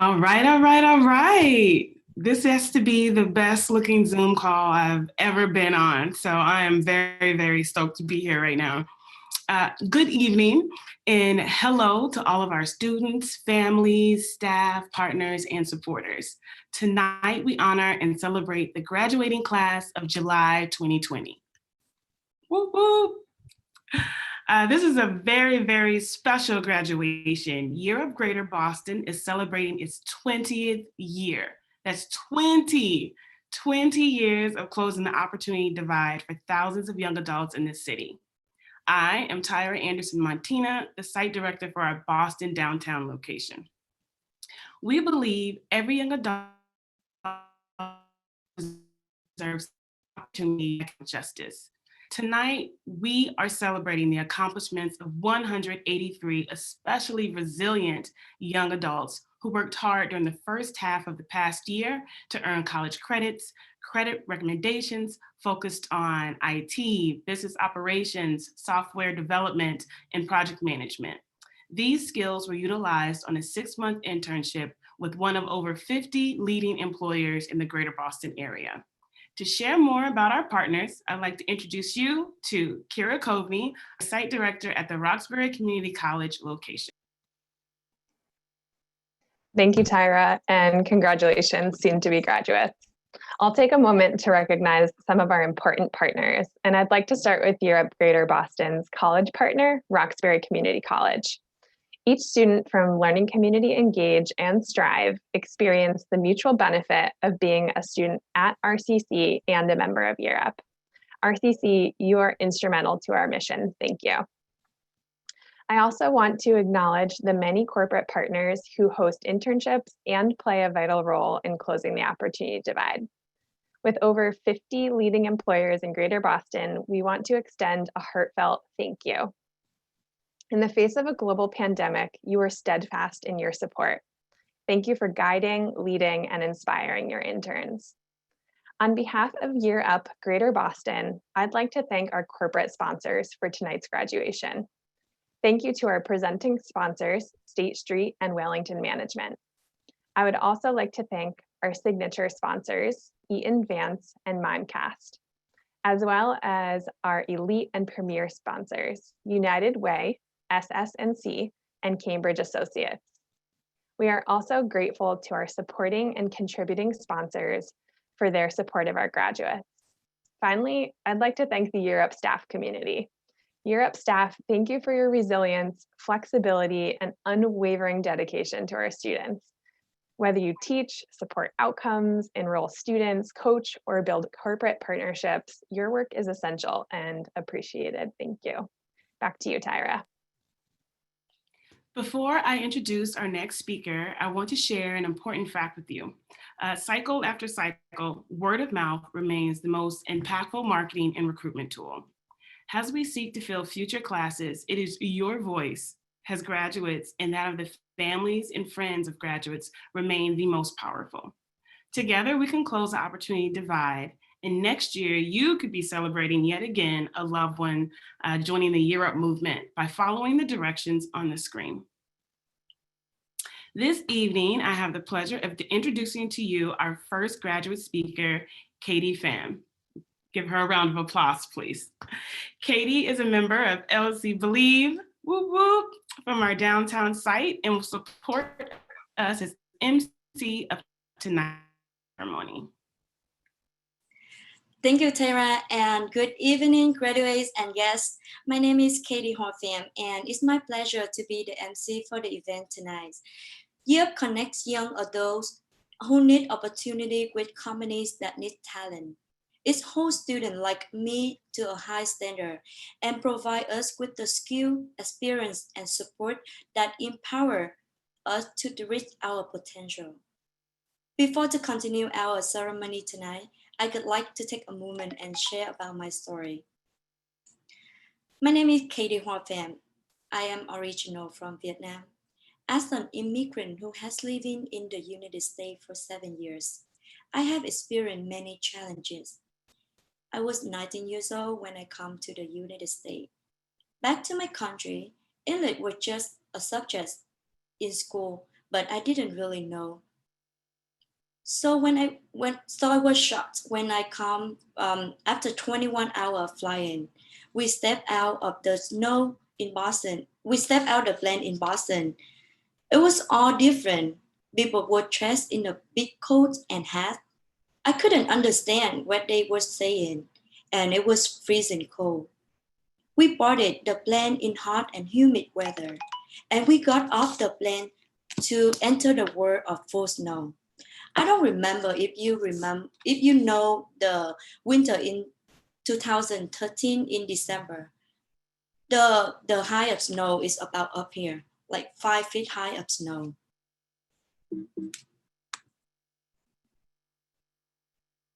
All right, all right, all right. This has to be the best looking Zoom call I've ever been on. So I am very, very stoked to be here right now. Good evening and hello to all of our students, families, staff, partners, and supporters. Tonight we honor and celebrate the graduating class of July 2020. Whoop, whoop. This is a very, very special graduation. Year of Greater Boston is celebrating its 20th year. That's 20 years of closing the opportunity divide for thousands of young adults in this city. I am Tyra Anderson Montina, the site director for our Boston downtown location. We believe every young adult deserves opportunity and justice. Tonight, we are celebrating the accomplishments of 183 especially resilient young adults who worked hard during the first half of the past year to earn college credits, credit recommendations focused on IT, business operations, software development, and project management. These skills were utilized on a 6-month internship with one of over 50 leading employers in the greater Boston area. To share more about our partners, I'd like to introduce you to Kira Coveney, site director at the Roxbury Community College location. Thank you, Tyra, and congratulations, soon-to-be graduates. I'll take a moment to recognize some of our important partners, and I'd like to start with Europe Greater Boston's college partner, Roxbury Community College. Each student from Learning Community Engage and Strive experience the mutual benefit of being a student at RCC and a member of Europe. RCC, you are instrumental to our mission. Thank you. I also want to acknowledge the many corporate partners who host internships and play a vital role in closing the opportunity divide. With over 50 leading employers in Greater Boston, we want to extend a heartfelt thank you. In the face of a global pandemic, you were steadfast in your support. Thank you for guiding, leading, and inspiring your interns. On behalf of Year Up Greater Boston, I'd like to thank our corporate sponsors for tonight's graduation. Thank you to our presenting sponsors, State Street and Wellington Management. I would also like to thank our signature sponsors, Eaton Vance and Mimecast, as well as our elite and premier sponsors, United Way, SS&C, and Cambridge Associates. We are also grateful to our supporting and contributing sponsors for their support of our graduates. Finally, I'd like to thank the Europe staff community. Europe staff, thank you for your resilience, flexibility, and unwavering dedication to our students. Whether you teach, support outcomes, enroll students, coach, or build corporate partnerships, your work is essential and appreciated. Thank you. Back to you, Tyra. Before I introduce our next speaker, I want to share an important fact with you. Cycle after cycle, word of mouth remains the most impactful marketing and recruitment tool. As we seek to fill future classes, it is your voice as graduates and that of the families and friends of graduates remain the most powerful. Together, we can close the opportunity divide, and next year, you could be celebrating yet again a loved one joining the Year Up movement by following the directions on the screen. This evening, I have the pleasure of introducing to you our first graduate speaker, Katie Pham. Give her a round of applause, please. Katie is a member of LC Believe, whoop, whoop, from our downtown site and will support us as MC of tonight's ceremony. Thank you, Tara, and good evening, graduates and guests. My name is Katie Pham, and it's my pleasure to be the MC for the event tonight. Europe connects young adults who need opportunity with companies that need talent. It holds students like me to a high standard and provide us with the skill, experience, and support that empower us to reach our potential. Before to continue our ceremony tonight, I would like to take a moment and share about my story. My name is Katie Pham. I am original from Vietnam. As an immigrant who has lived in the United States for 7 years, I have experienced many challenges. I was 19 years old when I come to the United States. Back to my country, English was just a subject in school, but I didn't really know. So I was shocked when I come after 21 hours flying. We stepped out of the snow in Boston. We stepped out the plane in Boston. It was all different. People were dressed in a big coat and hat. I couldn't understand what they were saying, and it was freezing cold. We boarded the plane in hot and humid weather, and we got off the plane to enter the world of full snow. I don't remember if you know the winter in 2013 in December. The high of snow is about up here, like 5 feet high of snow.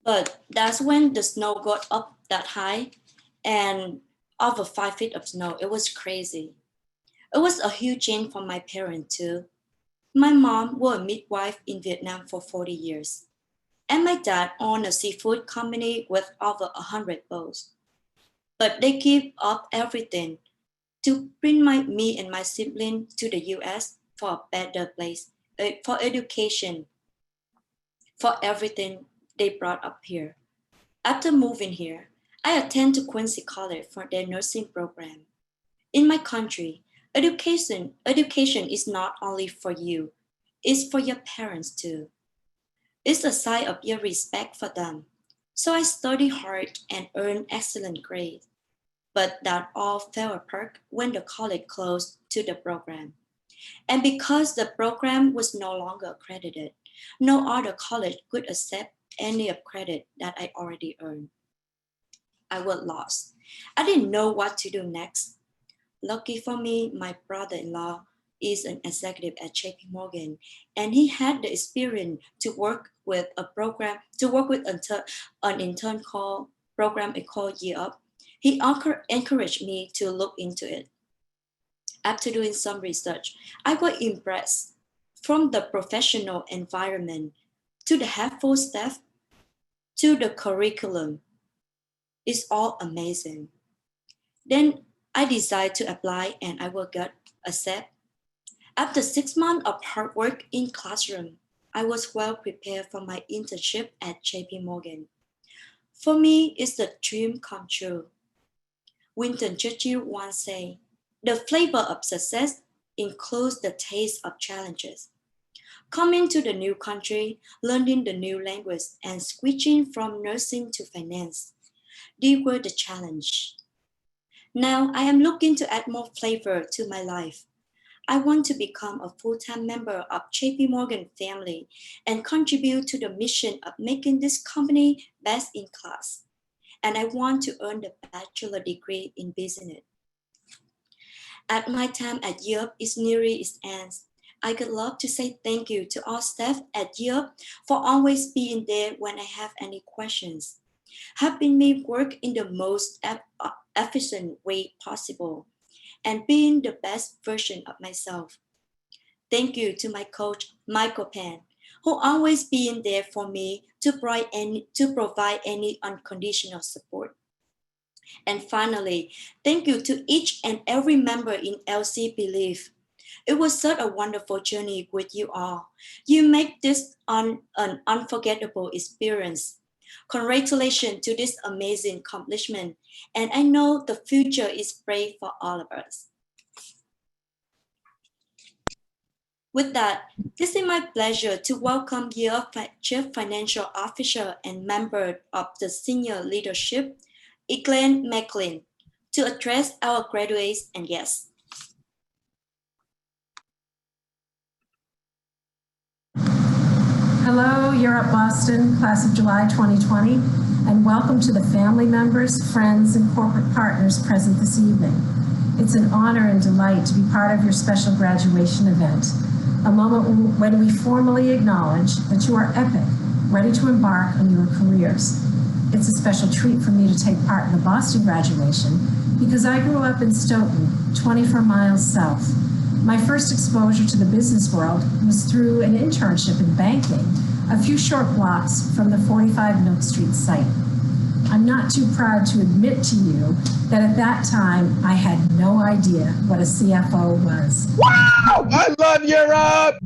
But that's when the snow got up that high and over 5 feet of snow. It was crazy. It was a huge change for my parents too. My mom was a midwife in Vietnam for 40 years. And my dad owned a seafood company with over 100 boats. But they gave up everything to bring me and my sibling to the US for a better place, for education, for everything they brought up here. After moving here, I attended Quincy College for their nursing program. In my country, education is not only for you, it's for your parents too. It's a sign of your respect for them. So I studied hard and earned excellent grades. But that all fell apart when the college closed to the program. And because the program was no longer accredited, no other college could accept any of credit that I already earned. I was lost. I didn't know what to do next. Lucky for me, my brother-in-law is an executive at JP Morgan, and he had the experience to work with an intern called program called Year Up. He encouraged me to look into it. After doing some research, I was impressed from the professional environment to the helpful staff to the curriculum. It's all amazing. Then I decided to apply and I will get accepted. After 6 months of hard work in classroom, I was well prepared for my internship at JP Morgan. For me, it's the dream come true. Winston Churchill once said, "The flavor of success includes the taste of challenges." Coming to the new country, learning the new language, and switching from nursing to finance. These were the challenge. Now I am looking to add more flavor to my life. I want to become a full-time member of JP Morgan family and contribute to the mission of making this company best in class. And I want to earn the bachelor degree in business. At my time at Europe is nearing its end. I would love to say thank you to all staff at Europe for always being there when I have any questions, helping me work in the most efficient way possible, and being the best version of myself. Thank you to my coach, Michael Pan, who always being there for me to provide any unconditional support. And finally, thank you to each and every member in LC Believe. It was such a wonderful journey with you all. You make this an unforgettable experience. Congratulations to this amazing accomplishment, and I know the future is bright for all of us. With that, this is my pleasure to welcome your Chief Financial Officer and member of the senior leadership, Glenn McLean, to address our graduates and guests. Hello, Europe Boston, class of July 2020, and welcome to the family members, friends, and corporate partners present this evening. It's an honor and delight to be part of your special graduation event, a moment when we formally acknowledge that you are epic, ready to embark on your careers. It's a special treat for me to take part in the Boston graduation because I grew up in Stoughton, 24 miles south. My first exposure to the business world was through an internship in banking, a few short blocks from the 45 Milk Street site. I'm not too proud to admit to you that at that time, I had no idea what a CFO was. Wow! I love Europe!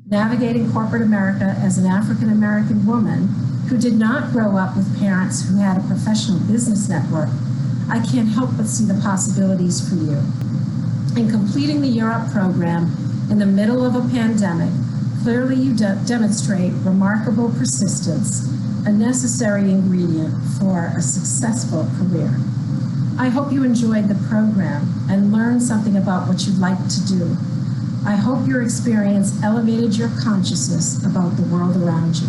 Navigating corporate America as an African American woman who did not grow up with parents who had a professional business network, I can't help but see the possibilities for you. In completing the Europe program in the middle of a pandemic, clearly you demonstrate remarkable persistence, a necessary ingredient for a successful career. I hope you enjoyed the program and learned something about what you'd like to do. I hope your experience elevated your consciousness about the world around you.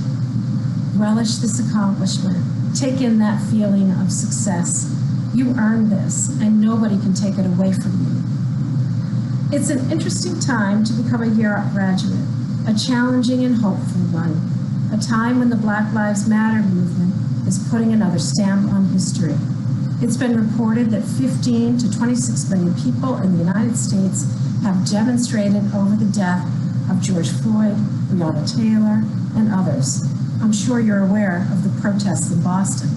Relish this accomplishment. Take in that feeling of success. You earned this, and nobody can take it away from you. It's an interesting time to become a Europe graduate, a challenging and hopeful one, a time when the Black Lives Matter movement is putting another stamp on history. It's been reported that 15 to 26 million people in the United States have demonstrated over the death of George Floyd, Breonna Taylor, and others. I'm sure you're aware of the protests in Boston.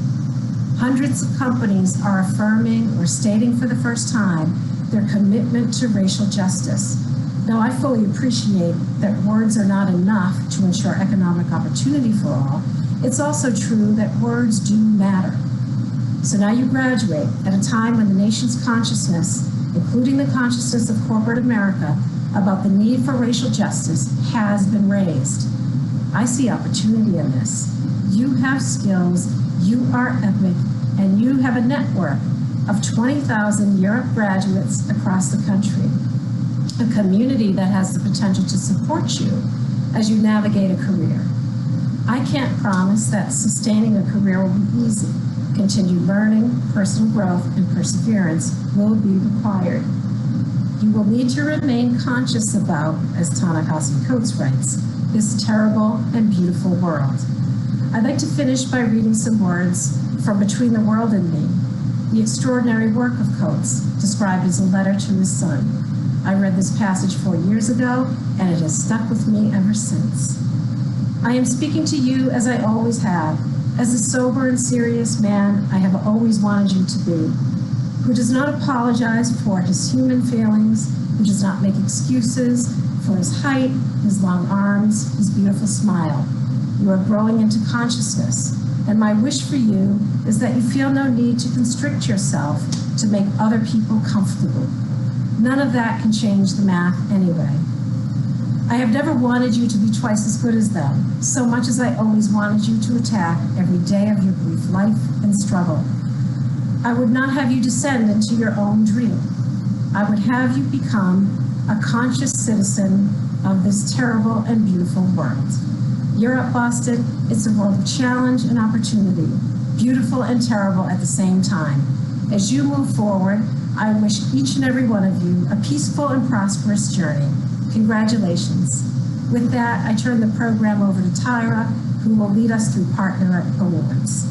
Hundreds of companies are affirming or stating for the first time their commitment to racial justice. Now, I fully appreciate that words are not enough to ensure economic opportunity for all. It's also true that words do matter. So now you graduate at a time when the nation's consciousness, including the consciousness of corporate America, about the need for racial justice has been raised. I see opportunity in this. You have skills, you are epic, and you have a network of 20,000 Europe graduates across the country, a community that has the potential to support you as you navigate a career. I can't promise that sustaining a career will be easy. Continued learning, personal growth, and perseverance will be required. You will need to remain conscious about, as Ta-Nehisi Coates writes, this terrible and beautiful world. I'd like to finish by reading some words from Between the World and Me, the extraordinary work of Coates, described as a letter to his son. I read this passage 4 years ago, and it has stuck with me ever since. I am speaking to you as I always have, as the sober and serious man I have always wanted you to be, who does not apologize for his human failings, who does not make excuses for his height, his long arms, his beautiful smile. You are growing into consciousness, and my wish for you is that you feel no need to constrict yourself to make other people comfortable. None of that can change the math anyway. I have never wanted you to be twice as good as them, so much as I always wanted you to attack every day of your brief life and struggle. I would not have you descend into your own dream. I would have you become a conscious citizen of this terrible and beautiful world. Europe, Boston, it's a world of challenge and opportunity, beautiful and terrible at the same time. As you move forward, I wish each and every one of you a peaceful and prosperous journey. Congratulations. With that, I turn the program over to Tyra, who will lead us through Partner Awards.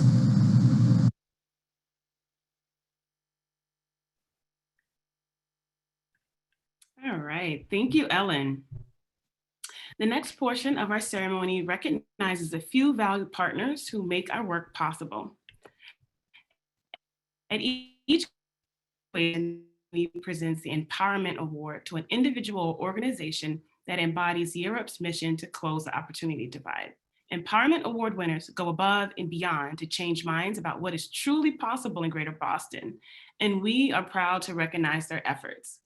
All right, thank you, Ellen. The next portion of our ceremony recognizes a few valued partners who make our work possible. At each we presents the Empowerment Award to an individual or organization that embodies Europe's mission to close the opportunity divide. Empowerment Award winners go above and beyond to change minds about what is truly possible in Greater Boston, and we are proud to recognize their efforts.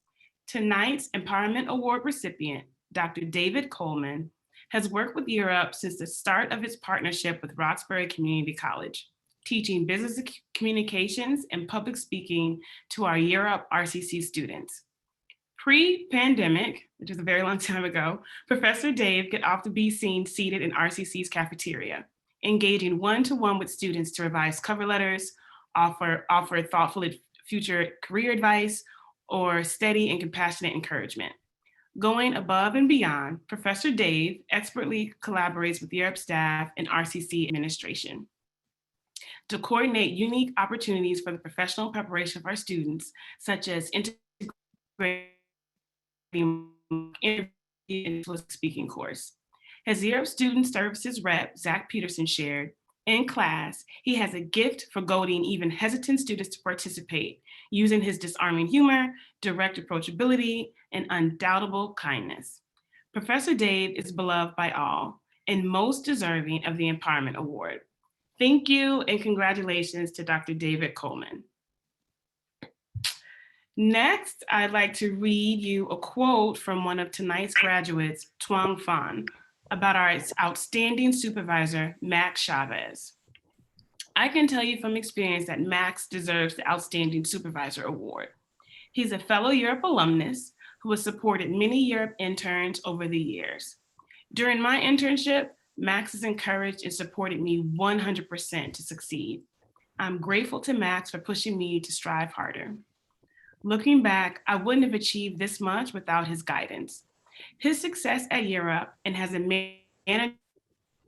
Tonight's Empowerment Award recipient, Dr. David Coleman, has worked with Europe since the start of its partnership with Roxbury Community College, teaching business communications and public speaking to our Europe RCC students. Pre-pandemic, which is a very long time ago, Professor Dave could often be seen seated in RCC's cafeteria, engaging one-to-one with students to revise cover letters, offer thoughtful future career advice, or steady and compassionate encouragement. Going above and beyond, Professor Dave expertly collaborates with Europe staff and RCC administration to coordinate unique opportunities for the professional preparation of our students, such as integrating into a speaking course. As Europe Student Services rep, Zach Peterson shared, in class, he has a gift for goading even hesitant students to participate, using his disarming humor, direct approachability, and undoubtable kindness. Professor Dave is beloved by all and most deserving of the Empowerment Award. Thank you and congratulations to Dr. David Coleman. Next, I'd like to read you a quote from one of tonight's graduates, Tuong Phan, about our outstanding supervisor, Max Chavez. I can tell you from experience that Max deserves the Outstanding Supervisor Award. He's a fellow Europe alumnus who has supported many Europe interns over the years. During my internship, Max has encouraged and supported me 100% to succeed. I'm grateful to Max for pushing me to strive harder. Looking back, I wouldn't have achieved this much without his guidance. His success at Europe and as a manager at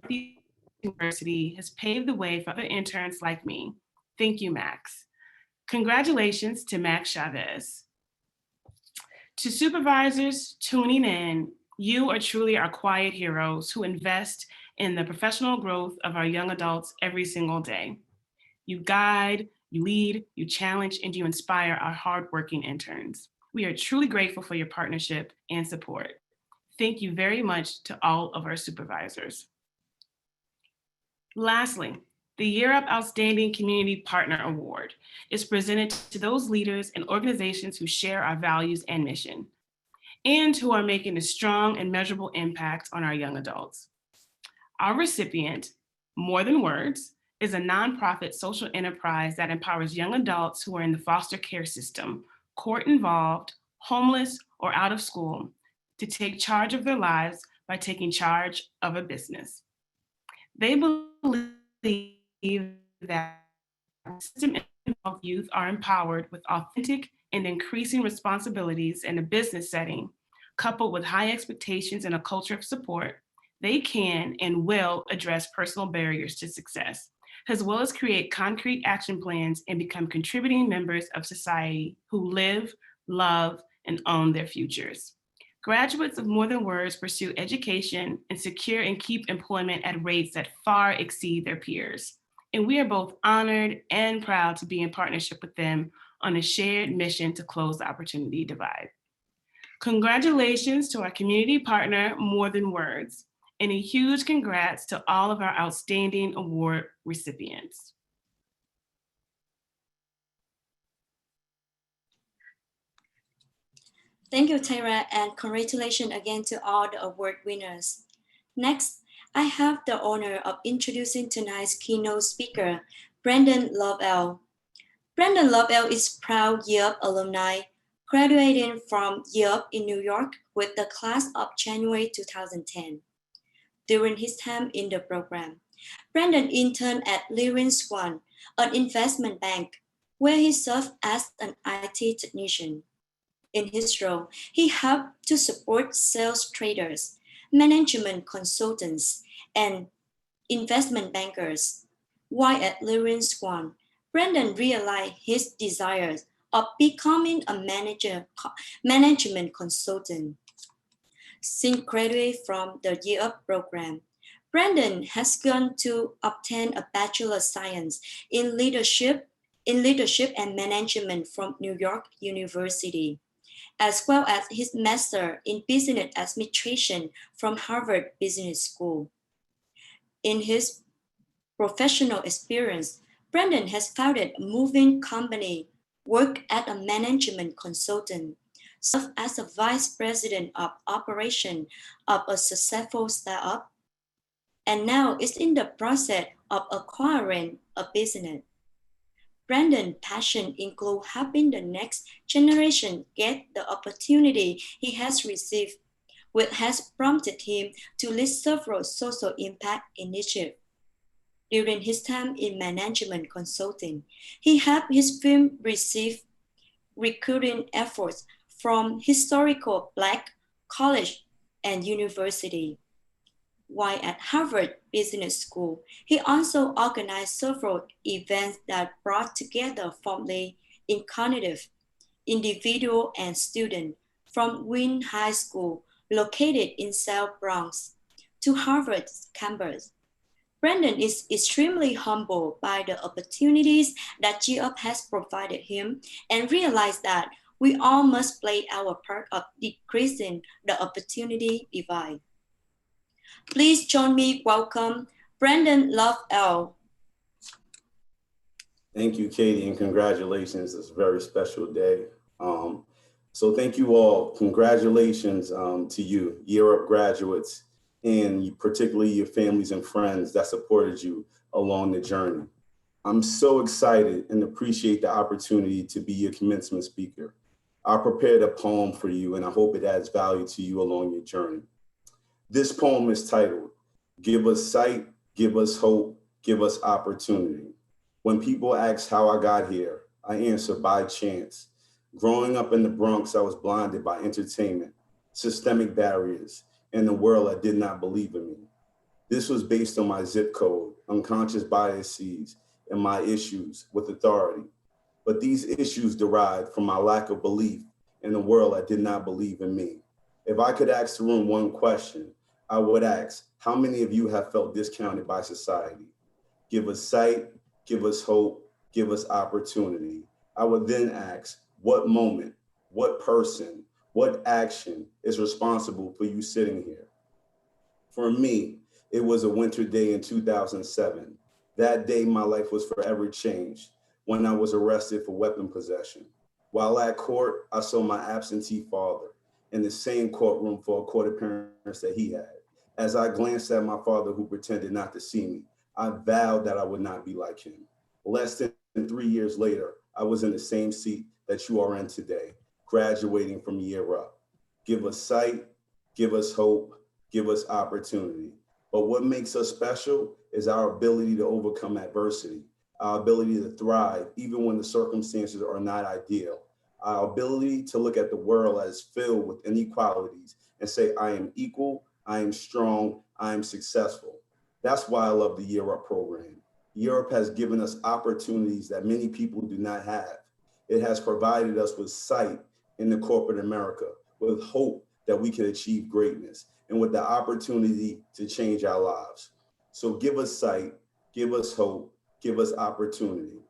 the university has paved the way for other interns like me. Thank you, Max. Congratulations to Max Chavez. To supervisors tuning in, you are truly our quiet heroes who invest in the professional growth of our young adults every single day. You guide, you lead, you challenge, and you inspire our hardworking interns. We are truly grateful for your partnership and support. Thank you very much to all of our supervisors. Lastly, the Europe Outstanding Community Partner Award is presented to those leaders and organizations who share our values and mission, and who are making a strong and measurable impact on our young adults. Our recipient, More Than Words, is a nonprofit social enterprise that empowers young adults who are in the foster care system, court-involved, homeless, or out of school to take charge of their lives by taking charge of a business. They believe that system-involved youth are empowered with authentic and increasing responsibilities in a business setting, coupled with high expectations and a culture of support. They can and will address personal barriers to success, as well as create concrete action plans and become contributing members of society who live, love, and own their futures. Graduates of More Than Words pursue education and secure and keep employment at rates that far exceed their peers. And we are both honored and proud to be in partnership with them on a shared mission to close the opportunity divide. Congratulations to our community partner, More Than Words, and a huge congrats to all of our outstanding award recipients. Thank you, Tyra, and congratulations again to all the award winners. Next, I have the honor of introducing tonight's keynote speaker, Brandon Lovell. Brandon Lovell is proud Yelp alumni, graduating from Yelp in New York with the class of January 2010. During his time in the program, Brandon interned at Leerink Swann, an investment bank, where he served as an IT technician. In his role, he helped to support sales traders, management consultants, and investment bankers. While at Leerink Swann, Brandon realized his desires of becoming a management consultant. Since graduating from the Year Up program, Brandon has gone to obtain a Bachelor of Science in Leadership and Management from New York University, as well as his Master in Business Administration from Harvard Business School. In his professional experience, Brandon has founded a moving company, worked as a management consultant, served as a vice president of operation of a successful startup, and now is in the process of acquiring a business. Brandon's passion includes helping the next generation get the opportunity he has received, which has prompted him to lead several social impact initiatives. During his time in management consulting, he helped his firm receive recruiting efforts from historical Black college and university. While at Harvard Business School, he also organized several events that brought together faculty in cognitive, individual, and students from Wynn High School, located in South Bronx, to Harvard's campus. Brandon is extremely humbled by the opportunities that GUP has provided him and realized that We all must play our part of decreasing the opportunity divide. Please join me welcome Brandon Love L. Thank you, Katie, and congratulations. It's a very special day. So thank you all. Congratulations to you, Year Up graduates, and particularly your families and friends that supported you along the journey. I'm so excited and appreciate the opportunity to be your commencement speaker. I prepared a poem for you, and I hope it adds value to you along your journey. This poem is titled, Give Us Sight, Give Us Hope, Give Us Opportunity. When people ask how I got here, I answer by chance. Growing up in the Bronx, I was blinded by entertainment, systemic barriers, and the world that did not believe in me. This was based on my zip code, unconscious biases, and my issues with authority. But these issues derived from my lack of belief in the world that did not believe in me. If I could ask the room one question, I would ask, how many of you have felt discounted by society? Give us sight, give us hope, give us opportunity. I would then ask, what moment, what person, what action is responsible for you sitting here? For me, it was a winter day in 2007. That day, my life was forever changed when I was arrested for weapon possession. While at court, I saw my absentee father in the same courtroom for a court appearance that he had. As I glanced at my father who pretended not to see me, I vowed that I would not be like him. Less than 3 years later, I was in the same seat that you are in today, graduating from Year Up. Give us sight, give us hope, give us opportunity. But what makes us special is our ability to overcome adversity, our ability to thrive even when the circumstances are not ideal, our ability to look at the world as filled with inequalities and say, I am equal, I am strong, I am successful. That's why I love the Year Up program. Year Up has given us opportunities that many people do not have. It has provided us with sight in the corporate America, with hope that we can achieve greatness, and with the opportunity to change our lives. So give us sight, give us hope, give us opportunity.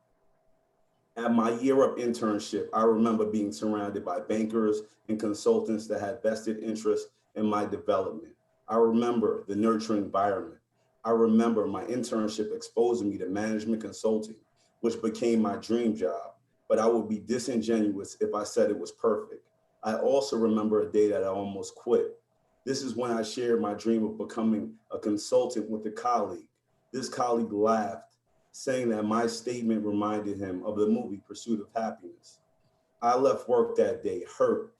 At my Year Up internship, I remember being surrounded by bankers and consultants that had vested interest in my development. I remember the nurturing environment. I remember my internship exposing me to management consulting, which became my dream job, but I would be disingenuous if I said it was perfect. I also remember a day that I almost quit. This is when I shared my dream of becoming a consultant with a colleague. This colleague laughed, saying that my statement reminded him of the movie Pursuit of Happiness. I left work that day hurt,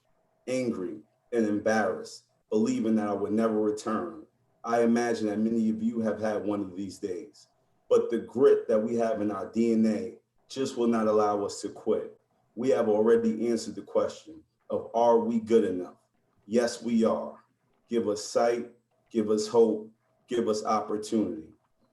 angry, and embarrassed, believing that I would never return. I imagine that many of you have had one of these days, but the grit that we have in our DNA just will not allow us to quit. We have already answered the question of, are we good enough? Yes, we are. Give us sight, give us hope, give us opportunity.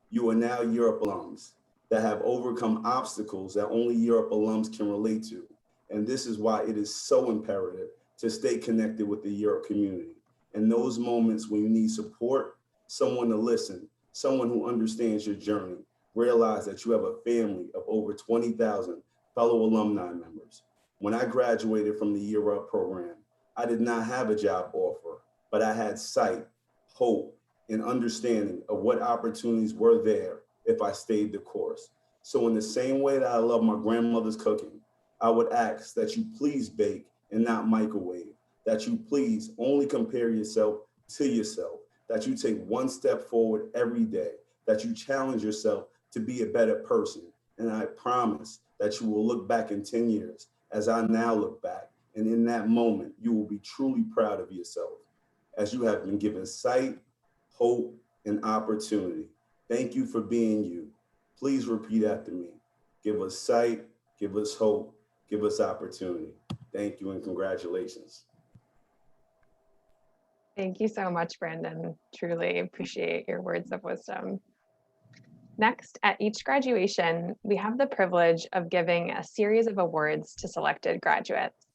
You are now Year Up alums that have overcome obstacles that only Year Up alums can relate to. And this is why it is so imperative to stay connected with the Year Up community. In those moments when you need support, someone to listen, someone who understands your journey, realize that you have a family of over 20,000 fellow alumni members. When I graduated from the Year Up program, I did not have a job offer, but I had sight, hope, and understanding of what opportunities were there if I stayed the course. So in the same way that I love my grandmother's cooking, I would ask that you please bake and not microwave, that you please only compare yourself to yourself, that you take one step forward every day, that you challenge yourself to be a better person. And I promise that you will look back in 10 years as I now look back. And in that moment, you will be truly proud of yourself as you have been given sight, hope, and opportunity. Thank you for being you. Please repeat after me. Give us sight, give us hope, give us opportunity. Thank you and congratulations. Thank you so much, Brandon. Truly appreciate your words of wisdom. Next, at each graduation, we have the privilege of giving a series of awards to selected graduates.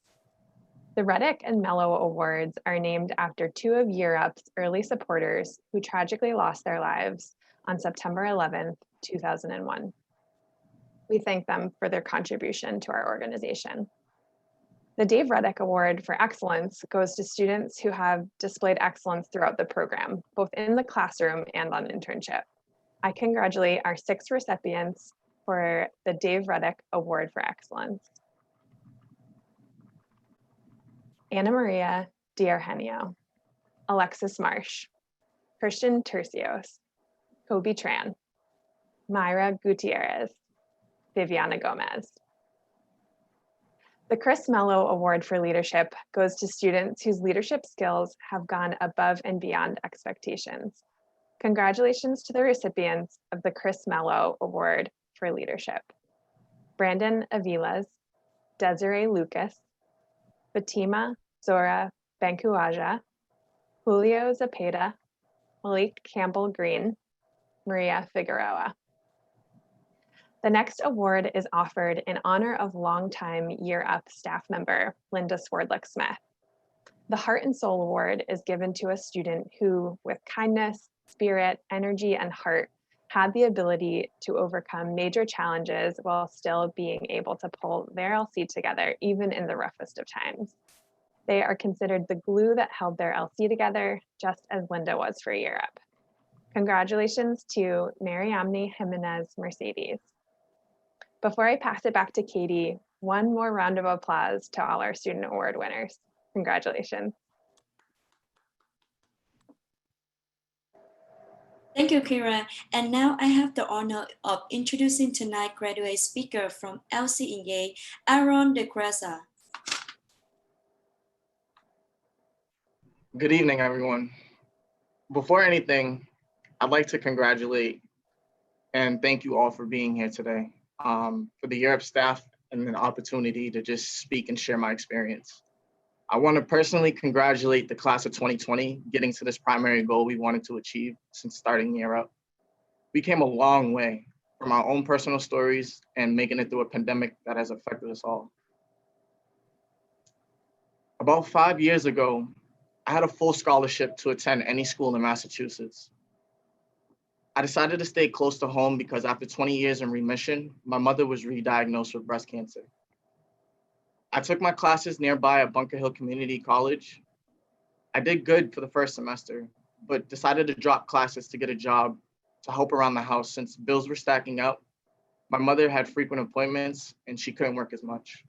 The Reddick and Mello Awards are named after two of Year Up's early supporters who tragically lost their lives on September 11th, 2001. We thank them for their contribution to our organization. The Dave Reddick Award for Excellence goes to students who have displayed excellence throughout the program, both in the classroom and on internship. I congratulate our 6 recipients for the Dave Reddick Award for Excellence. Anna Maria D'Argenio, Alexis Marsh, Christian Tercios, Kobe Tran, Myra Gutierrez, Viviana Gomez. The Chris Mello Award for Leadership goes to students whose leadership skills have gone above and beyond expectations. Congratulations to the recipients of the Chris Mello Award for Leadership. Brandon Avilas, Desiree Lucas, Fatima Zora Bankuaja, Julio Zapata, Malik Campbell Green, Maria Figueroa. The next award is offered in honor of longtime Year Up staff member, Linda Swordlick-Smith. The Heart and Soul Award is given to a student who, with kindness, spirit, energy, and heart, had the ability to overcome major challenges while still being able to pull their LC together, even in the roughest of times. They are considered the glue that held their LC together, just as Linda was for Year Up. Congratulations to Mariamne Jimenez Mercedes. Before I pass it back to Katie, one more round of applause to all our student award winners. Congratulations. Thank you, Kira. And now I have the honor of introducing tonight's graduate speaker from LC Aaron De Grasa. Good evening, everyone. Before anything, I'd like to congratulate and thank you all for being here today, for the Europe staff and the opportunity to just speak and share my experience. I want to personally congratulate the class of 2020 getting to this primary goal we wanted to achieve since starting Europe. We came a long way from our own personal stories and making it through a pandemic that has affected us all. About 5 years ago, I had a full scholarship to attend any school in Massachusetts. I decided to stay close to home because after 20 years in remission, my mother was re-diagnosed with breast cancer. I took my classes nearby at Bunker Hill Community College. I did good for the first semester, but decided to drop classes to get a job to help around the house since bills were stacking up. My mother had frequent appointments and she couldn't work as much.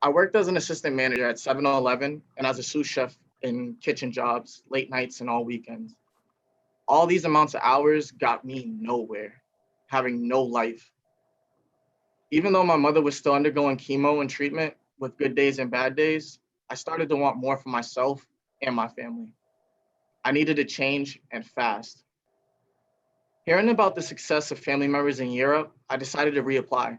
I worked as an assistant manager at 7-Eleven and as a sous chef in kitchen jobs, late nights and all weekends. All these amounts of hours got me nowhere, having no life. Even though my mother was still undergoing chemo and treatment with good days and bad days, I started to want more for myself and my family. I needed a change and fast. Hearing about the success of family members in Europe, I decided to reapply.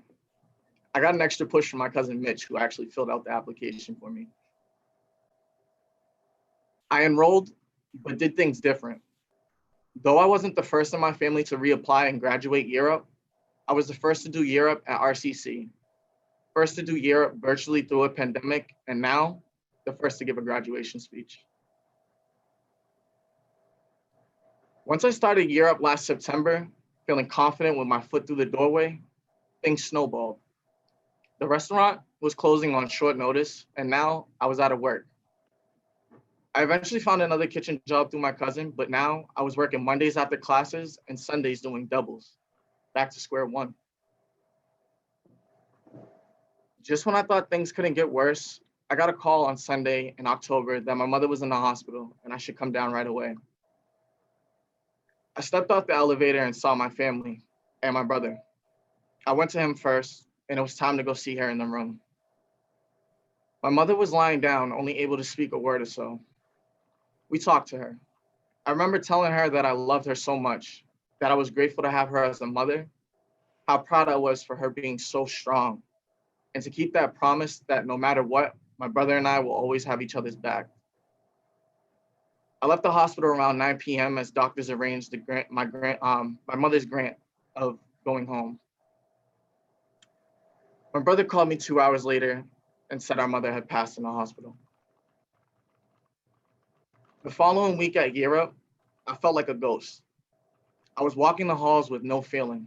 I got an extra push from my cousin Mitch, who actually filled out the application for me. I enrolled, but did things different. Though I wasn't the first in my family to reapply and graduate Europe, I was the first to do Europe at RCC, first to do Europe virtually through a pandemic, and now the first to give a graduation speech. Once I started Europe last September, feeling confident with my foot through the doorway, things snowballed. The restaurant was closing on short notice, and now I was out of work. I eventually found another kitchen job through my cousin, but now I was working Mondays after classes and Sundays doing doubles. Back to square one. Just when I thought things couldn't get worse, I got a call on Sunday in October that my mother was in the hospital and I should come down right away. I stepped off the elevator and saw my family and my brother. I went to him first, and it was time to go see her in the room. My mother was lying down, only able to speak a word or so. We talked to her. I remember telling her that I loved her so much, that I was grateful to have her as a mother, how proud I was for her being so strong, and to keep that promise that no matter what, my brother and I will always have each other's back. I left the hospital around 9 p.m. as doctors arranged my mother's grant of going home. My brother called me 2 hours later and said our mother had passed in the hospital. The following week at Europe, I felt like a ghost. I was walking the halls with no feeling.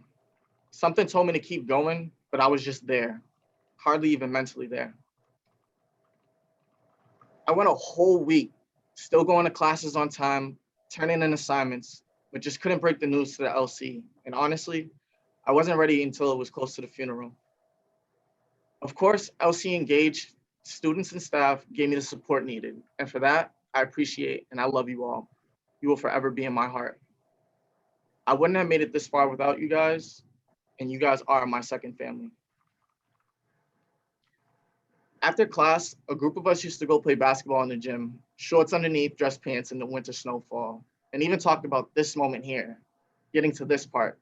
Something told me to keep going, but I was just there, hardly even mentally there. I went a whole week still going to classes on time, turning in assignments, but just couldn't break the news to the LC. And honestly, I wasn't ready until it was close to the funeral. Of course, LC engaged students and staff gave me the support needed. And for that, I appreciate and I love you all. You will forever be in my heart. I wouldn't have made it this far without you guys, and you guys are my second family. After class, a group of us used to go play basketball in the gym, shorts underneath, dress pants in the winter snowfall, and even talked about this moment here, getting to this part,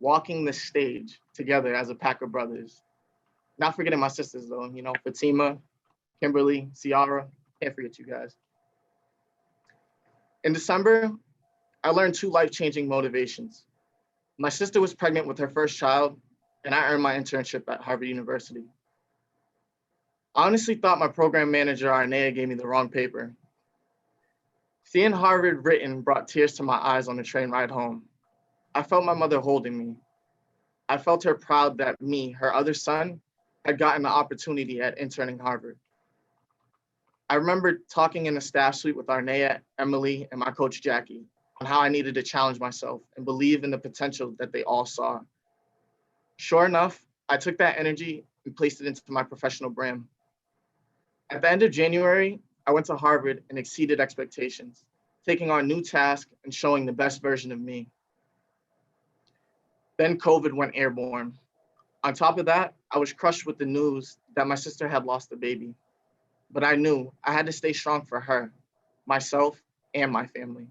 walking the stage together as a pack of brothers. Not forgetting my sisters though, you know, Fatima, Kimberly, Ciara, can't forget you guys. In December, I learned 2 life-changing motivations. My sister was pregnant with her first child, and I earned my internship at Harvard University. I honestly thought my program manager, Arnea, gave me the wrong paper. Seeing Harvard written brought tears to my eyes on the train ride home. I felt my mother holding me. I felt her proud that me, her other son, had gotten the opportunity at interning Harvard. I remember talking in the staff suite with Arnea, Emily, and my coach, Jackie, on how I needed to challenge myself and believe in the potential that they all saw. Sure enough, I took that energy and placed it into my professional brand. At the end of January, I went to Harvard and exceeded expectations, taking on new tasks and showing the best version of me. Then COVID went airborne. On top of that, I was crushed with the news that my sister had lost a baby. But I knew I had to stay strong for her, myself, and my family.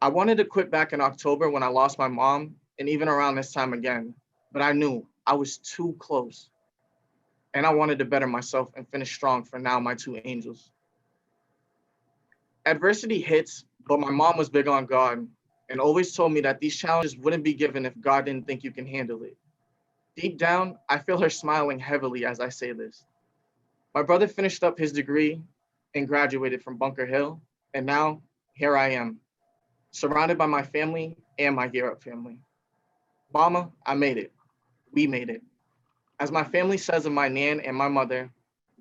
I wanted to quit back in October when I lost my mom, and even around this time again, but I knew I was too close. And I wanted to better myself and finish strong for now my 2 angels. Adversity hits, but my mom was big on God and always told me that these challenges wouldn't be given if God didn't think you can handle it. Deep down, I feel her smiling heavily as I say this. My brother finished up his degree and graduated from Bunker Hill, and now here I am, surrounded by my family and my Gear Up family. Mama, I made it. We made it. As my family says of my nan and my mother,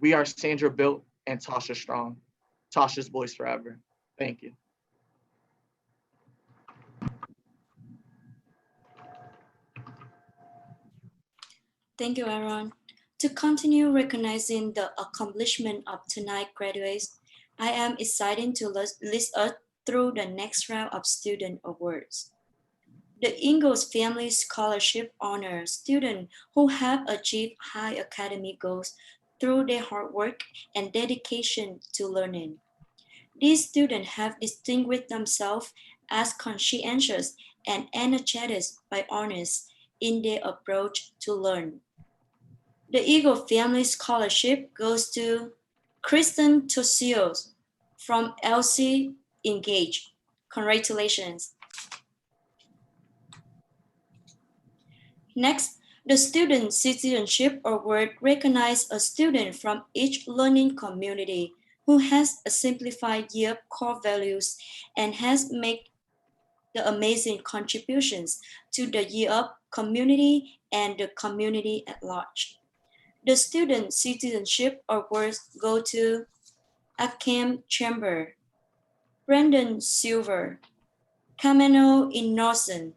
we are Sandra built and Tasha strong. Tasha's voice forever. Thank you. Thank you, Aaron. To continue recognizing the accomplishment of tonight's graduates, I am excited to list us through the next round of student awards. The Ingalls Family Scholarship honors students who have achieved high academic goals through their hard work and dedication to learning. These students have distinguished themselves as conscientious and energetic by honest in their approach to learn. The Eagle Family Scholarship goes to Kristen Tosios from LC Engage. Congratulations. Next, the Student Citizenship Award recognizes a student from each learning community who has exemplified YEAP core values and has made the amazing contributions to the YEAP community and the community at large. The Student Citizenship Awards go to Akem Chamber, Brendan Silver, Kameno Innocent,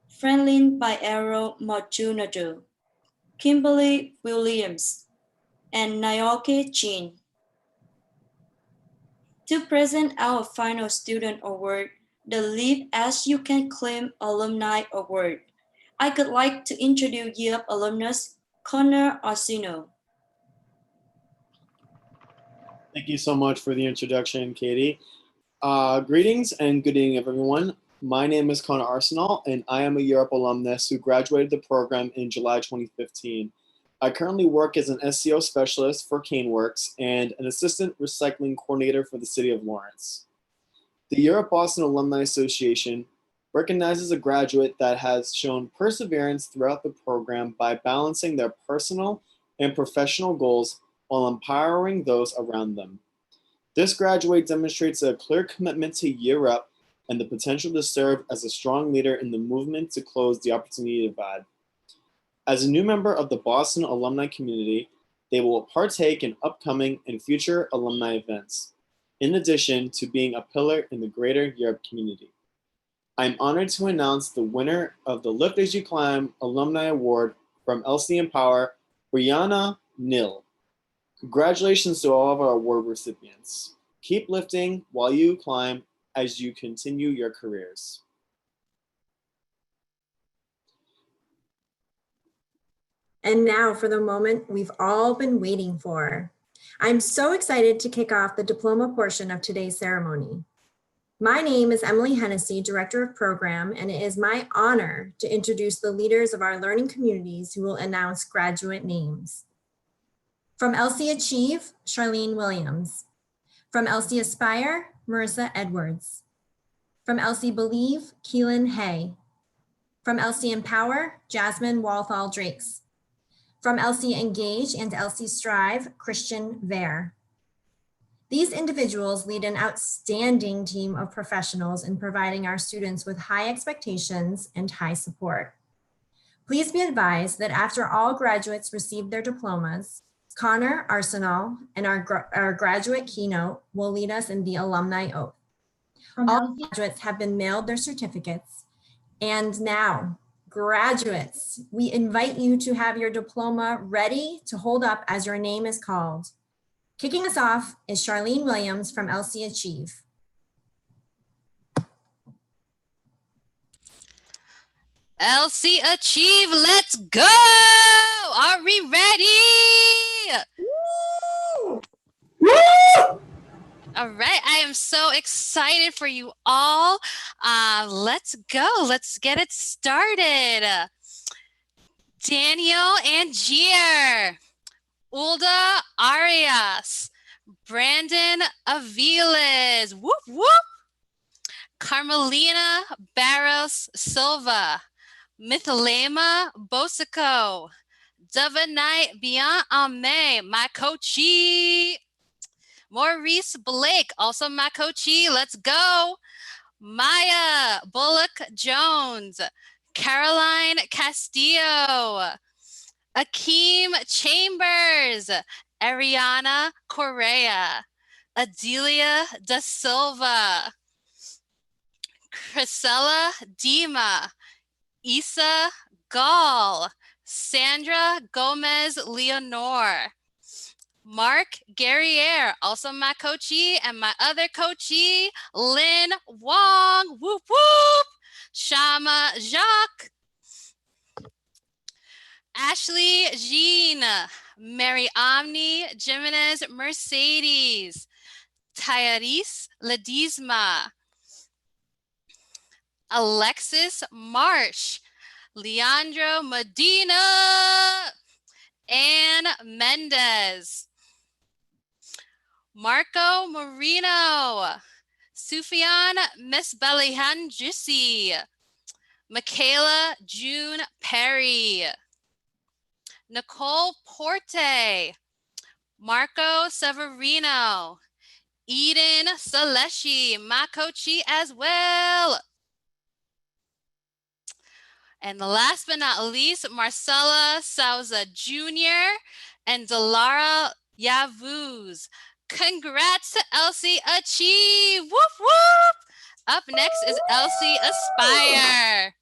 Franklin Baero Mojunadu, Kimberly Williams, and Naoki Jean. To present our final student award, the Live As You Can Claim Alumni Award, I would like to introduce YEAP alumnus Connor Orsino. Thank you so much for the introduction, Katie. Greetings and good evening, everyone. My name is Connor Arsenal, and I am a Europe alumnus who graduated the program in July 2015. I currently work as an SEO specialist for Caneworks and an assistant recycling coordinator for the city of Lawrence. The Europe Boston Alumni Association recognizes a graduate that has shown perseverance throughout the program by balancing their personal and professional goals while empowering those around them. This graduate demonstrates a clear commitment to Europe and the potential to serve as a strong leader in the movement to close the opportunity divide. As a new member of the Boston alumni community, they will partake in upcoming and future alumni events, in addition to being a pillar in the greater Europe community. I'm honored to announce the winner of the Lift As You Climb Alumni Award from LC Empower, Brianna Nil. Congratulations to all of our award recipients. Keep lifting while you climb as you continue your careers. And now for the moment we've all been waiting for. I'm so excited to kick off the diploma portion of today's ceremony. My name is Emily Hennessy, Director of Program, and it is my honor to introduce the leaders of our learning communities who will announce graduate names. From LC Achieve, Charlene Williams. From LC Aspire, Marissa Edwards. From LC Believe, Keelan Hay. From LC Empower, Jasmine Walthall Drakes. From LC Engage and LC Strive, Christian Vare. These individuals lead an outstanding team of professionals in providing our students with high expectations and high support. Please be advised that after all graduates receive their diplomas, Connor Arsenal and our graduate keynote will lead us in the alumni oath. All graduates have been mailed their certificates. And now, graduates, we invite you to have your diploma ready to hold up as your name is called. Kicking us off is Charlene Williams from LC Achieve. LC Achieve, let's go! Are we ready? Woo! Woo! All right, I am so excited for you all. Let's go, let's get it started. Daniel Angier, Ulda Arias, Brandon Aviles, whoop whoop. Carmelina Barros Silva, Mithalema Bosico, Davanite Bian Ame, my coachee. Maurice Blake, also my coachee, let's go. Maya Bullock Jones, Caroline Castillo, Akeem Chambers, Ariana Correa, Adelia Da Silva, Crisella Dima, Isa Gall, Sandra Gomez Leonor, Mark Guerriere, also my coachee, and my other coachee, Lynn Wong, whoop whoop, Shama Jacques, Ashley Jean, Mary Omni Jimenez Mercedes, Tyrese Ledesma, Alexis Marsh, Leandro Medina, Ann Mendez, Marco Marino, Sufyan Misbelihandjisi, Michaela June Perry, Nicole Porte, Marco Severino, Eden Saleshi, my coachee as well. And last but not least, Marcella Souza Jr. and Delara Yavuz. Congrats to LC Achieve, whoop whoop. Up next is LC Aspire.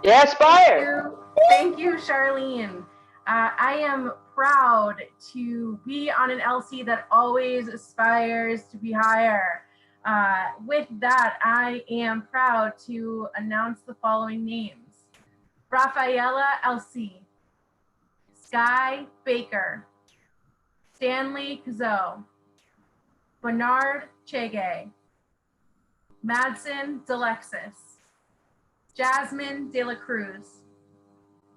Yeah, Aspire. Thank you, Charlene. I am proud to be on an LC that always aspires to be higher. With that, I am proud to announce the following names. Rafaela LC, Sky Baker, Stanley Kazo, Bernard Chege, Madsen Delexis, Jasmine De La Cruz,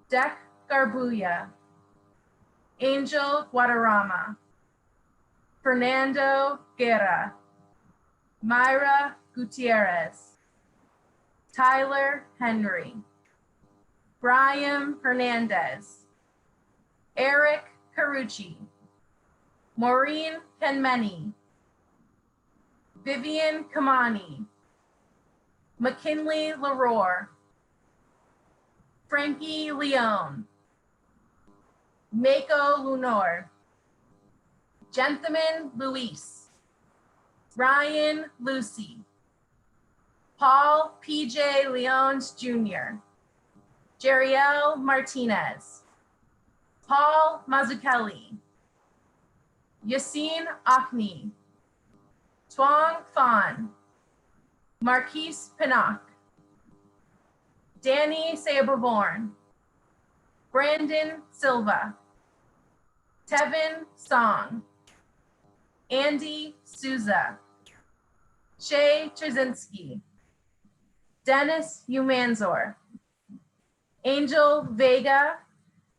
Dek Garbuya, Angel Guadarrama, Fernando Guerra, Myra Gutierrez, Tyler Henry, Brian Hernandez, Eric Carucci, Maureen Penmeni, Vivian Kamani, McKinley Leroy, Frankie Leone, Mako Lunor, Gentleman Luis, Ryan Lucy, Paul P.J. Leones Jr., Jeriel Martinez, Paul Mazzucchelli, Yassine Akni, Tuong Phan, Marquise Pinnock, Danny Saberborn, Brandon Silva, Tevin Song, Andy Souza, Shay Trzynski, Dennis Umanzor, Angel Vega,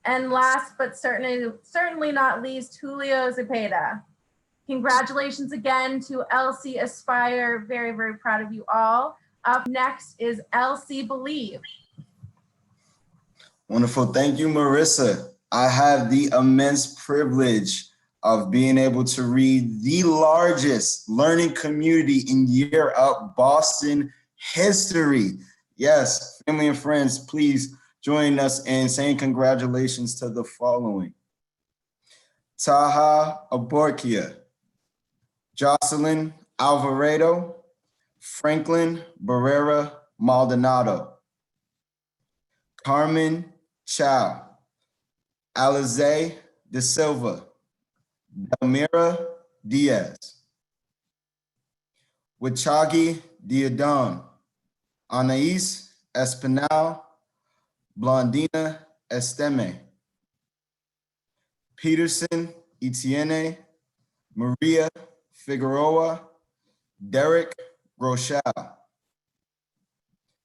and last but certainly not least, Julio Zepeda. Congratulations again to LC Aspire. Very, very proud of you all. Up next is LC Believe. Wonderful. Thank you, Marissa. I have the immense privilege of being able to read the largest learning community in Year Up Boston history. Yes, family and friends, please join us in saying congratulations to the following: Taha Aborkia, Jocelyn Alvarado, Franklin Barrera Maldonado, Carmen Chow, Alize De Silva, Delmira Diaz, Wichagi Diadon, Anais Espinal, Blondina Esteme, Peterson Etienne, Maria Figueroa, Derek Rochelle,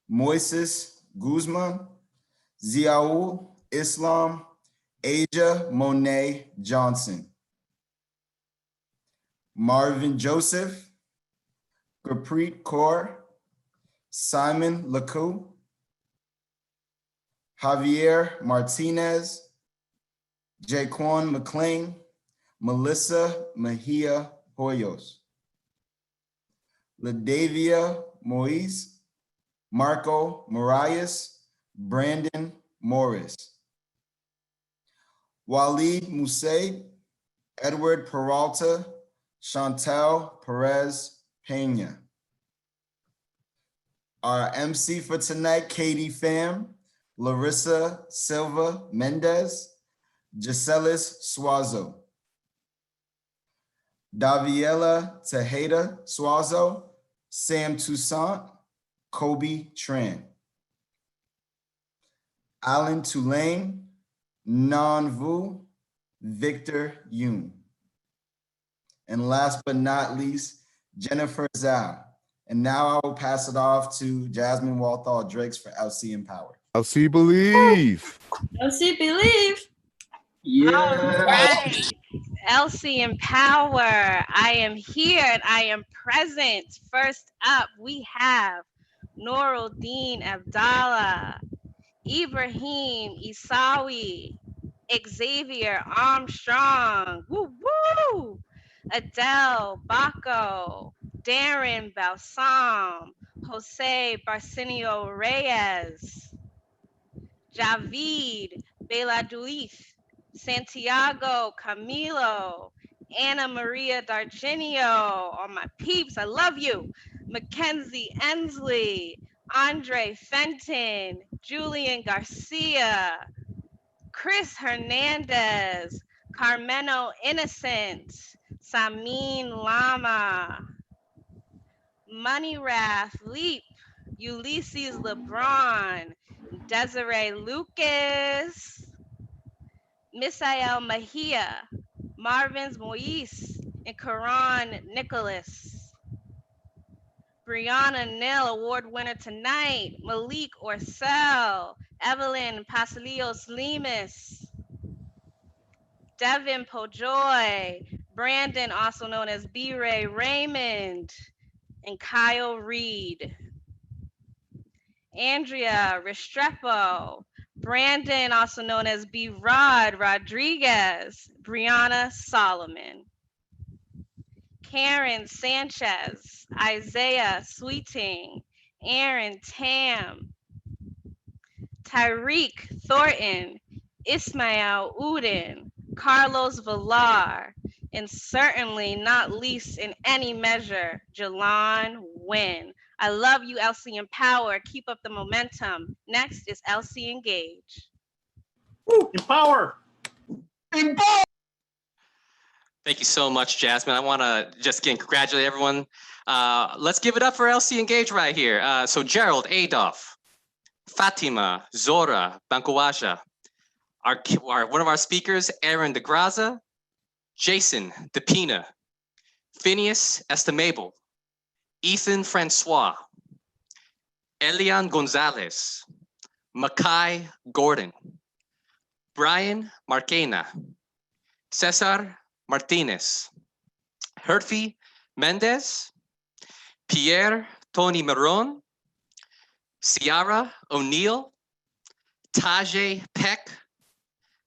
Moises Guzman, Ziaul Islam, Asia Monet Johnson, Marvin Joseph, Gurpreet Kaur, Simon Lacou, Javier Martinez, Jaquan McLean, Melissa Mejia Hoyos, LaDavia Moise, Marco Marias, Brandon Morris, Waleed Musaid, Edward Peralta, Chantel Perez Pena. Our MC for tonight, Katie Pham, Larissa Silva Mendez, Giselis Suazo, Daviela Tejeda Suazo, Sam Toussaint, Kobe Tran, Alan Tulane, Nan Vu, Victor Yoon. And last but not least, Jennifer Zhao. And now I will pass it off to Jasmine Walthall Drakes for LC Empower. LC Believe. LC Believe. Yeah. All right. LC Empower. I am here and I am present. First up, we have Noruddin Abdallah, Ibrahim Isawi, Xavier Armstrong, woo woo, Adele Baco, Darren Balsam, Jose Barcinio Reyes, Javid Beladuif, Santiago Camilo, Anna Maria Dargenio, all my peeps, I love you, Mackenzie Ensley, Andre Fenton, Julian Garcia, Chris Hernandez, Carmelo Innocent, Samin Lama, Money Rath Leap, Ulysses LeBron, Desiree Lucas, Misael Mejia, Marvin's Moise, and Karan Nicholas. Brianna Nell, award winner tonight, Malik Orcel, Evelyn Pasalios Lemus, Devin Pojoy, Brandon, also known as B-Ray Raymond, and Kyle Reed. Andrea Restrepo, Brandon, also known as B-Rod Rodriguez, Brianna Solomon. Karen Sanchez, Isaiah Sweeting, Aaron Tam, Tyreek Thornton, Ismail Udin, Carlos Villar, and certainly not least in any measure, Jalon Wynn. I love you, Elsie Empower. Keep up the momentum. Next is Elsie Engage. Empower! Empower! Thank you so much, Jasmine. I want to just again congratulate everyone. Let's give it up for LC Engage right here. So Gerald Adolf, Fatima, Zora, Bankuwaja, one of our speakers, Aaron DeGraza, Jason DePina, Phineas Estimable, Ethan Francois, Elian Gonzalez, Makai Gordon, Brian Marquena, Cesar Martinez, Herfi Mendez, Pierre Tony Maron, Ciara O'Neill, Tajay Peck,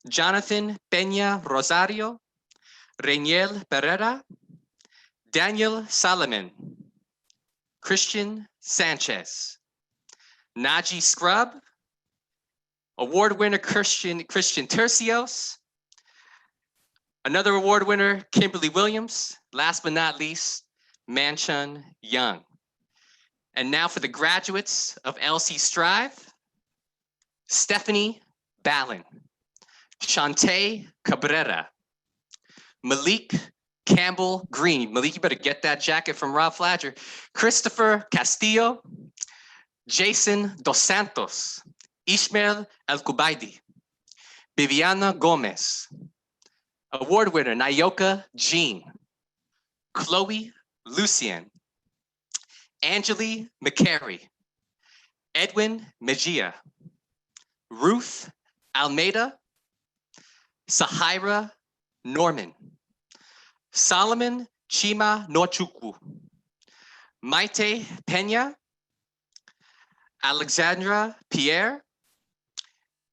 Jonathan Peña Rosario, Reniel Pereira, Daniel Salomon, Christian Sanchez, Naji Scrub, award winner Christian Tercios, another award winner, Kimberly Williams. Last but not least, Manchun Young. And now for the graduates of LC Strive, Stephanie Ballin, Shantae Cabrera, Malik Campbell Green. Malik, you better get that jacket from Rob Fladger. Christopher Castillo, Jason Dos Santos, Ishmael El-Kubaidi, Viviana Gomez, award winner Nayoka Jean, Chloe Lucien, Angeli McCary, Edwin Mejia, Ruth Almeida, Sahira Norman, Solomon Chima Nochukwu, Maite Peña, Alexandra Pierre,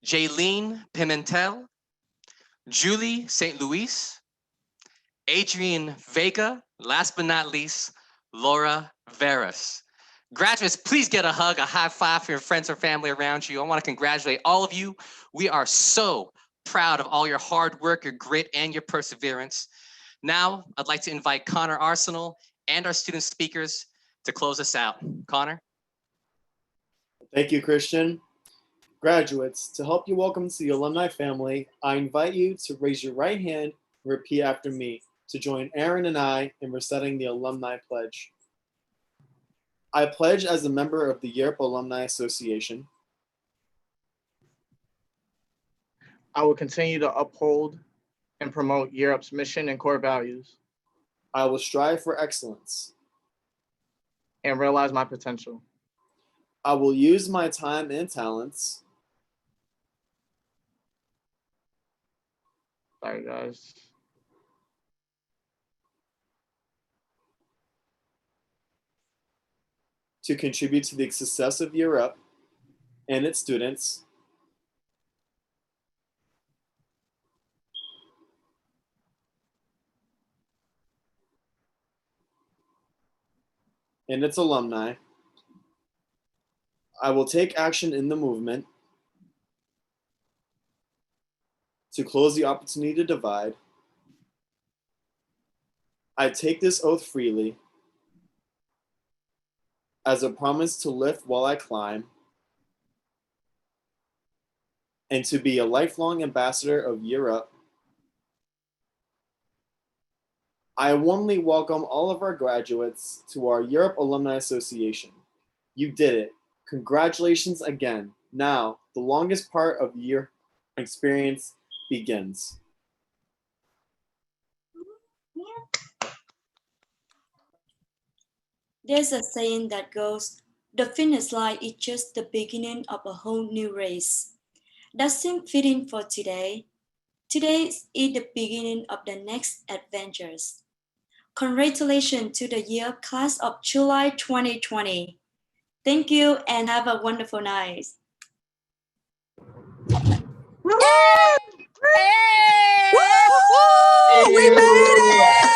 Jaylene Pimentel, Julie St. Louis, Adrian Vega, last but not least, Laura Veras. Graduates, please get a hug, a high five for your friends or family around you. I want to congratulate all of you. We are so proud of all your hard work, your grit, and your perseverance. Now, I'd like to invite Connor Arsenal and our student speakers to close us out. Connor. Thank you, Christian. Graduates, to help you welcome to the alumni family, I invite you to raise your right hand and repeat after me to join Aaron and I in reciting the Alumni Pledge. I pledge as a member of the Europe Alumni Association. I will continue to uphold and promote Europe's mission and core values. I will strive for excellence and realize my potential. I will use my time and talents. Sorry, guys. To contribute to the success of Europe and its students. And its alumni. I will take action in the movement to close the opportunity to divide. I take this oath freely as a promise to lift while I climb and to be a lifelong ambassador of Europe. I warmly welcome all of our graduates to our Europe Alumni Association. You did it. Congratulations again. Now, the longest part of your experience begins. There's a saying that goes, the finish line is just the beginning of a whole new race. That seems fitting for today. Today is the beginning of the next adventures. Congratulations to the year class of July 2020. Thank you and have a wonderful night. We made it!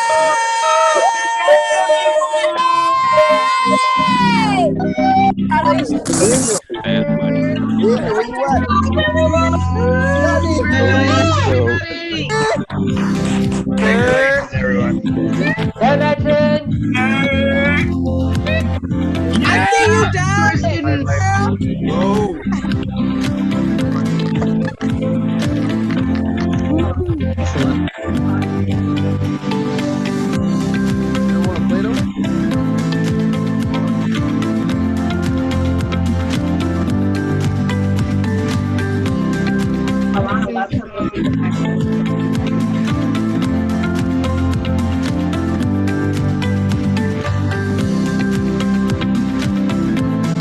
Where you at? Congratulations, everyone. I see you, Dad. Whoa. Excellent. You want to play them?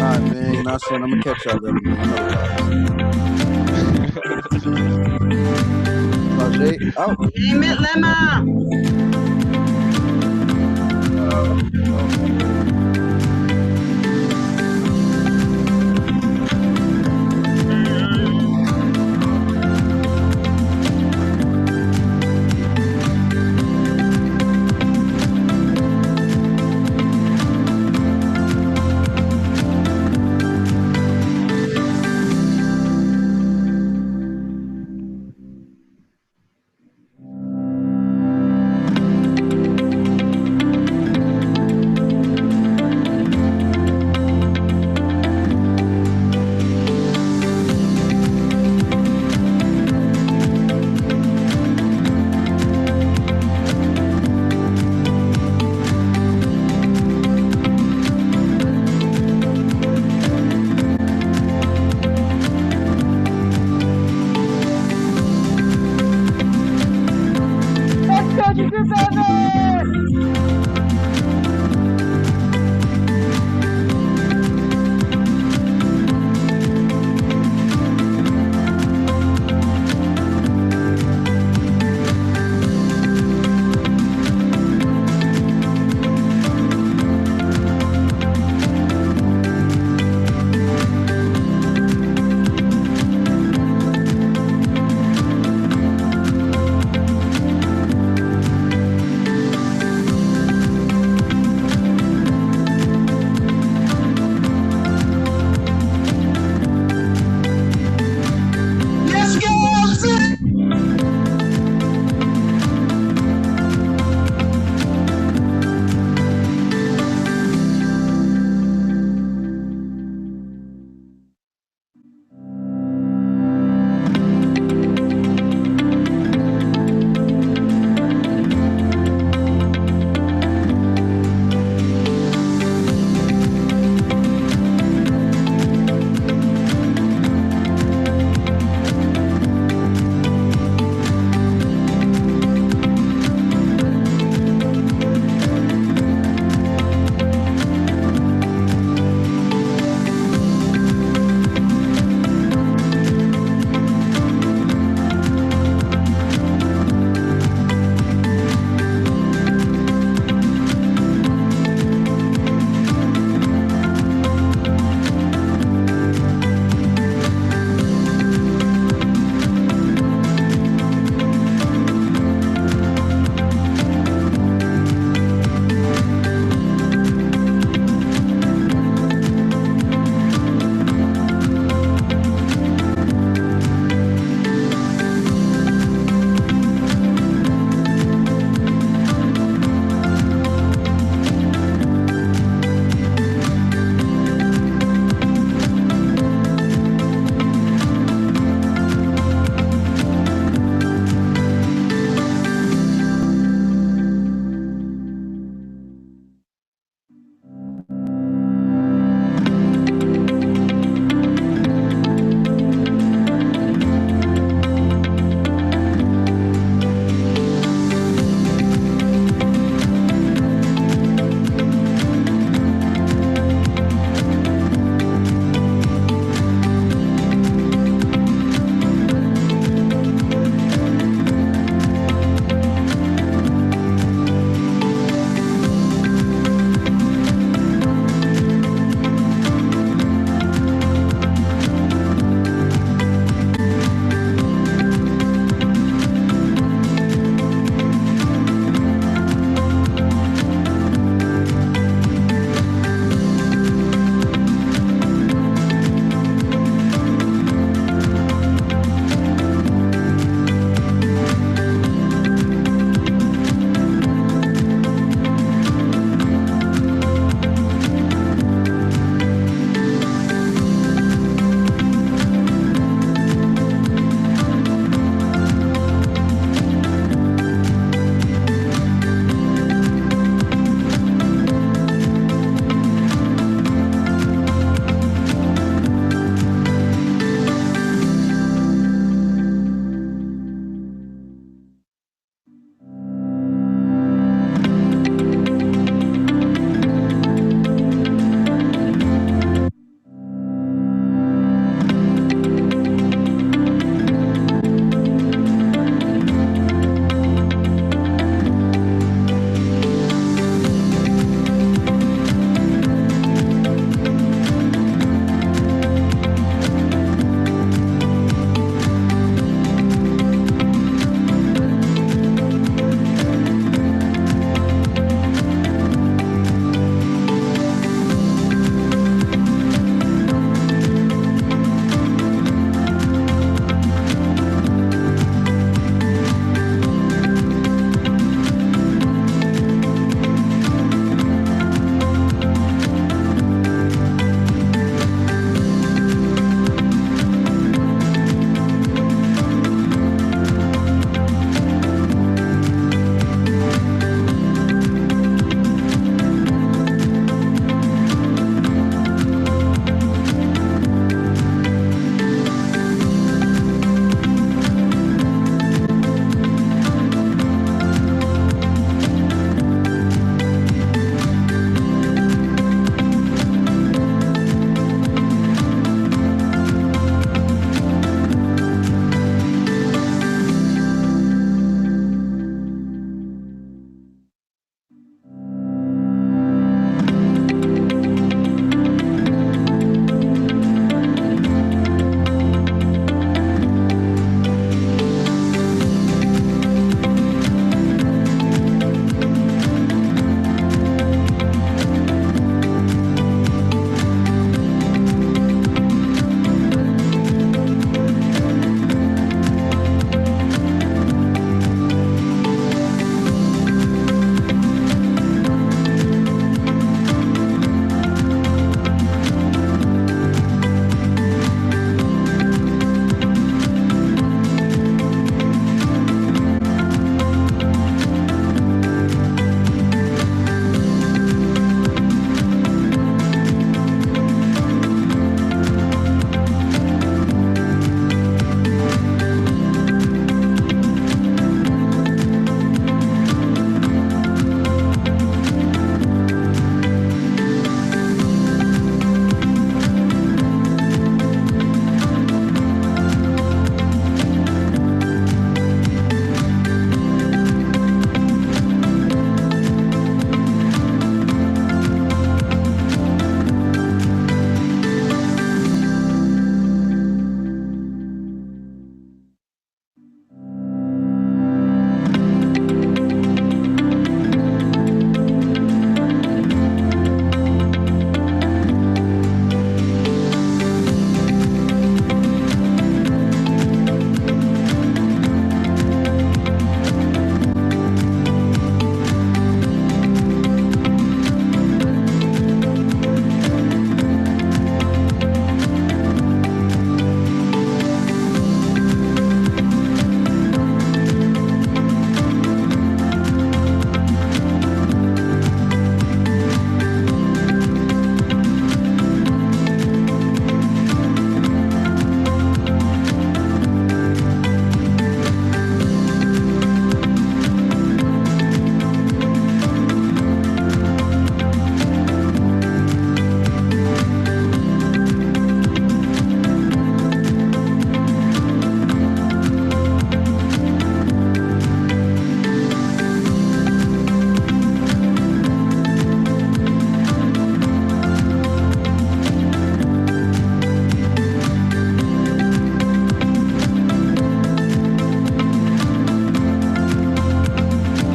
Alright, man. Now, son, I'm gonna catch y'all later, man. You know the vibes. Jay, out. Amen, Lemma. Let's go, Group